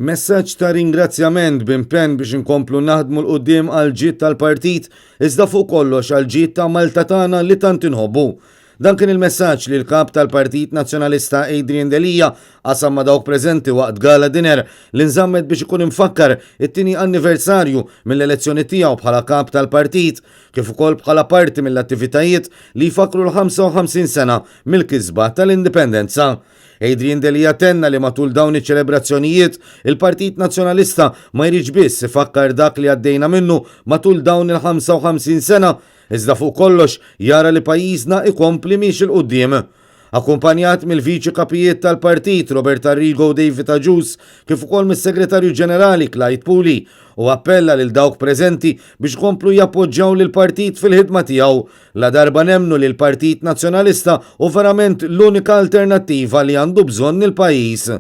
Messaġġ ta' ringrazzjament b'impenn biex inkomplu naħdmu l-qudiem għal ġid tal-partit iżda fuq kollox għal ġid ta' Malta tagħna li tant inħobbu. Dan kien il-messaġġ li l-kap tal-Partit Nazzjonalista Adrian Delija qasam ma' dawk preżenti waqt gala dinner li nżammet biex ikun infakkar it-tieni anniversarju mill-elezzjoni tiegħu bħala kap tal-partit kif ukoll bħala parti mill-attivitajiet li jfakru l-55 sena mill-kisba tal-indipendenza. Adrian Delija tenna li matul dawn iċ-ċelebrazzjonijiet il-Partit Nazzjonalista ma jridx biss ifakkar dak li għaddejna minnu matul dawn il-55 sena, iżda fuq kollox jara li pajjiżna ikompli miex il-qudiem. Akkumpanjat mill-Viċi Kapijiet tal-Partit Robert Arrigo u David Agius kif ukoll mis-Segretarju Ġenerali Clyde Pooley u appella lil dawk preżenti biex komplu jappoġġjaw lil partit fil-ħidma tiegħu la darba nemmnu li l-Partit Nazzjonalista u verament l-unika alternattiva li għandu bżonn il-pajjiż.